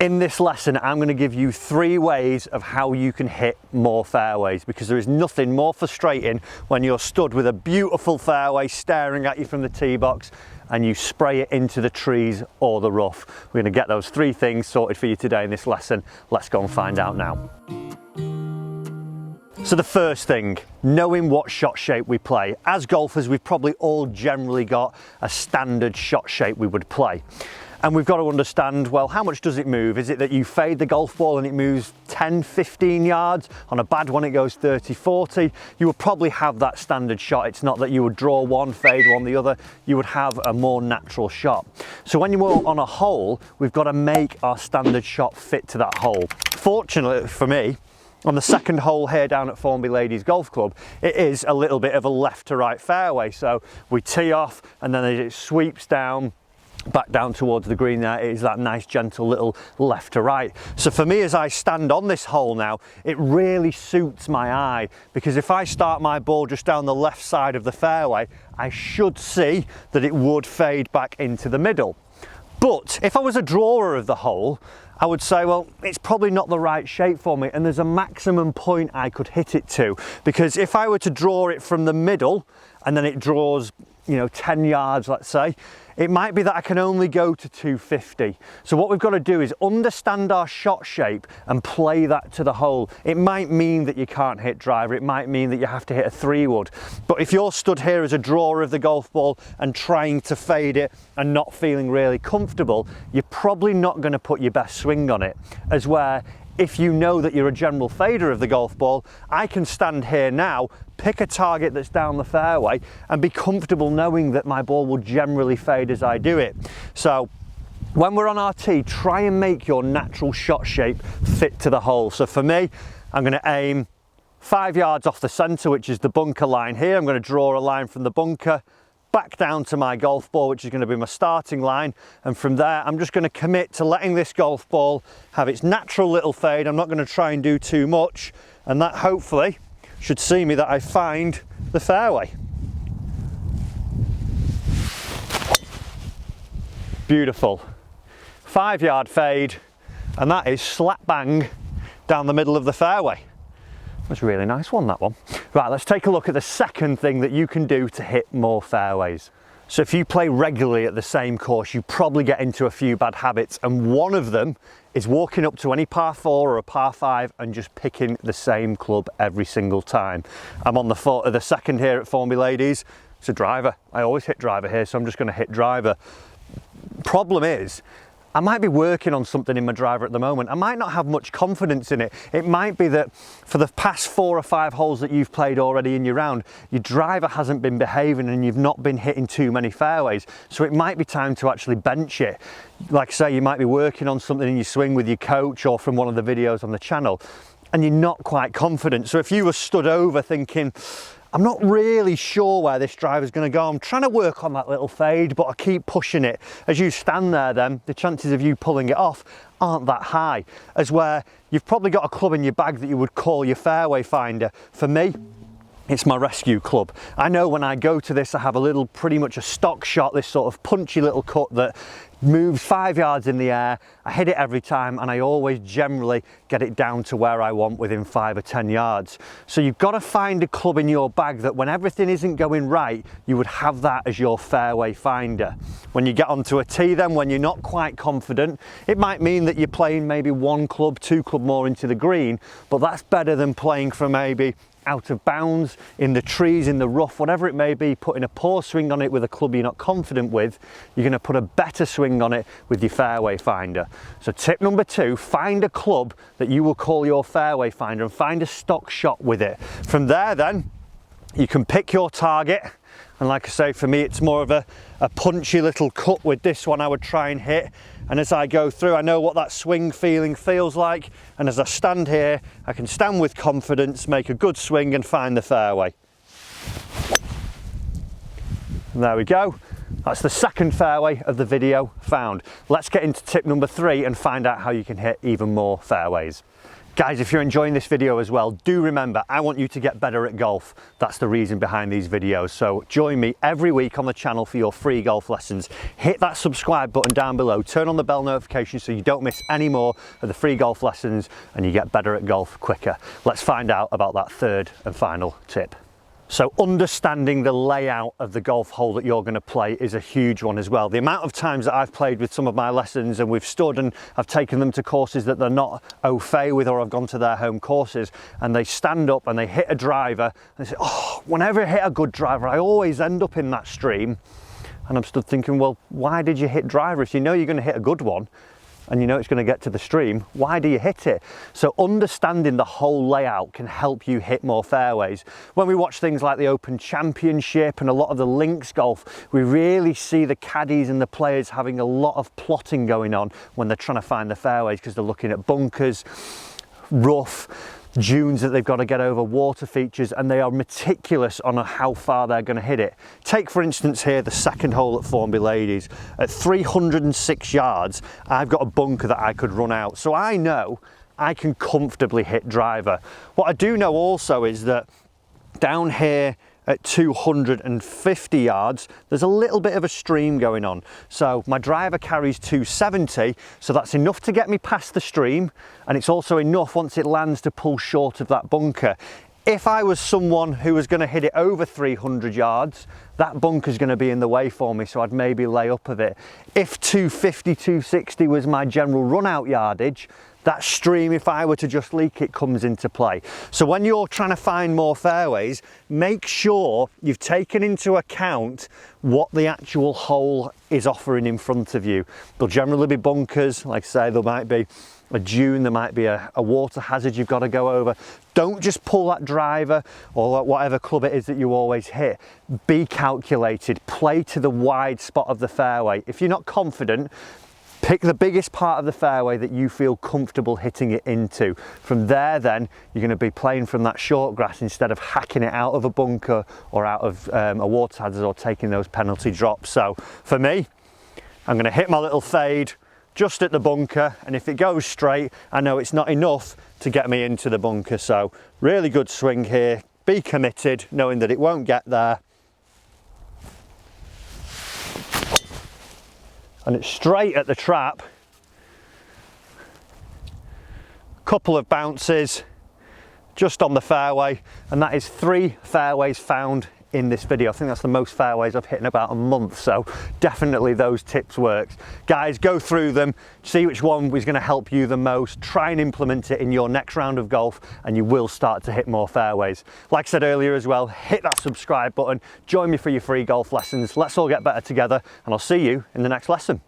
In this lesson, I'm going to give you 3 ways of how you can hit more fairways, because there is nothing more frustrating when you're stood with a beautiful fairway staring at you from the tee box and you spray it into the trees or the rough. We're going to get those 3 things sorted for you today in this lesson. Let's go and find out now. So the first thing, knowing what shot shape we play. As golfers, we've probably all generally got a standard shot shape we would play. And we've got to understand, well, how much does it move? Is it that you fade the golf ball and it moves 10, 15 yards? On a bad one, it goes 30, 40. You would probably have that standard shot. It's not that you would draw one, fade one the other. You would have a more natural shot. So when you're on a hole, we've got to make our standard shot fit to that hole. Fortunately for me, on the second hole here down at Formby Ladies Golf Club, it is a little bit of a left to right fairway. So we tee off and then it sweeps down, back down towards the green. There it is, that nice gentle little left to right. So for me, as I stand on this hole now, it really suits my eye, because if I start my ball just down the left side of the fairway, I should see that it would fade back into the middle. But if I was a drawer of the hole, I would say, well, it's probably not the right shape for me, and there's a maximum point I could hit it to, because if I were to draw it from the middle and then it draws, you know, 10 yards, let's say, it might be that I can only go to 250. So what we've got to do is understand our shot shape and play that to the hole. It might mean that you can't hit driver, it might mean that you have to hit a 3-wood. But if you're stood here as a drawer of the golf ball and trying to fade it and not feeling really comfortable, you're probably not going to put your best swing on it. As where, if you know that you're a general fader of the golf ball, I can stand here now, pick a target that's down the fairway and be comfortable knowing that my ball will generally fade as I do it. So when we're on our tee, try and make your natural shot shape fit to the hole. So for me, I'm going to aim 5 yards off the centre, which is the bunker line here. I'm going to draw a line from the bunker back down to my golf ball, which is going to be my starting line, and from there I'm just going to commit to letting this golf ball have its natural little fade. I'm not going to try and do too much, and that hopefully should see me that I find the fairway. Beautiful. 5-yard fade, and that is slap bang down the middle of the fairway. That's a really nice one, that one. Right, let's take a look at the second thing that you can do to hit more fairways. So if you play regularly at the same course, you probably get into a few bad habits, and one of them is walking up to any par 4 or a par 5 and just picking the same club every single time. I'm on the second here at Formby Ladies. It's a driver. I always hit driver here, so I'm just going to hit driver. Problem is, I might be working on something in my driver at the moment. I might not have much confidence in it. It might be that for the past 4 or 5 holes that you've played already in your round, your driver hasn't been behaving and you've not been hitting too many fairways. So it might be time to actually bench it. Like I say, you might be working on something in your swing with your coach or from one of the videos on the channel, and you're not quite confident. So if you were stood over thinking, I'm not really sure where this driver's going to go, I'm trying to work on that little fade, but I keep pushing it. As you stand there then, the chances of you pulling it off aren't that high. As where you've probably got a club in your bag that you would call your fairway finder. For me, it's my rescue club. I know when I go to this, I have pretty much a stock shot, this sort of punchy little cut that moves 5 yards in the air. I hit it every time, and I always generally get it down to where I want within 5 or 10 yards. So you've got to find a club in your bag that when everything isn't going right, you would have that as your fairway finder. When you get onto a tee then, when you're not quite confident, it might mean that you're playing maybe 1 club, 2 club more into the green, but that's better than playing for maybe out of bounds, in the trees, in the rough, whatever it may be. Putting a poor swing on it with a club you're not confident with, you're going to put a better swing on it with your fairway finder. So tip number 2, find a club that you will call your fairway finder and find a stock shot with it. From there then, you can pick your target, and like I say, for me it's more of a punchy little cut with this one I would try and hit. And as I go through, I know what that swing feeling feels like, and as I stand here, I can stand with confidence, make a good swing and find the fairway. And there we go. That's the second fairway of the video found. Let's get into tip number 3 and find out how you can hit even more fairways. Guys, if you're enjoying this video as well, do remember, I want you to get better at golf. That's the reason behind these videos. So join me every week on the channel for your free golf lessons. Hit that subscribe button down below, turn on the bell notification so you don't miss any more of the free golf lessons and you get better at golf quicker. Let's find out about that third and final tip. So understanding the layout of the golf hole that you're going to play is a huge one as well. The amount of times that I've played with some of my lessons and we've stood and I've taken them to courses that they're not au fait with, or I've gone to their home courses and they stand up and they hit a driver and they say, oh, whenever I hit a good driver, I always end up in that stream. And I'm stood thinking, well, why did you hit driver? If you know you're going to hit a good one, and you know it's going to get to the stream, why do you hit it? So understanding the whole layout can help you hit more fairways. When we watch things like the Open Championship and a lot of the links golf, we really see the caddies and the players having a lot of plotting going on when they're trying to find the fairways, because they're looking at bunkers, rough, dunes that they've got to get over, water features, and they are meticulous on how far they're going to hit it. Take for instance here the second hole at Formby Ladies. At 306 yards, I've got a bunker that I could run out, so I know I can comfortably hit driver. What I do know also is that down here at 250 yards, there's a little bit of a stream going on. So my driver carries 270, so that's enough to get me past the stream, and it's also enough once it lands to pull short of that bunker. If I was someone who was going to hit it over 300 yards, that bunker's going to be in the way for me, so I'd maybe lay up of it. If 250, 260 was my general run out yardage, that stream, if I were to just leak it, comes into play. So when you're trying to find more fairways, make sure you've taken into account what the actual hole is offering in front of you. There'll generally be bunkers, like I say, there might be a dune, there might be a water hazard you've got to go over. Don't just pull that driver or whatever club it is that you always hit. Be calculated, play to the wide spot of the fairway. If you're not confident, pick the biggest part of the fairway that you feel comfortable hitting it into. From there then, you're going to be playing from that short grass instead of hacking it out of a bunker or out of a water hazard or taking those penalty drops. So for me, I'm going to hit my little fade just at the bunker, and if it goes straight, I know it's not enough to get me into the bunker. So really good swing here, be committed, knowing that it won't get there. And it's straight at the trap. Couple of bounces just on the fairway, and that is 3 fairways found in this video. I think that's the most fairways I've hit in about a month, so definitely those tips worked. Guys, go through them, see which one was going to help you the most, try and implement it in your next round of golf, and you will start to hit more fairways. Like I said earlier as well, hit that subscribe button, join me for your free golf lessons. Let's all get better together, and I'll see you in the next lesson.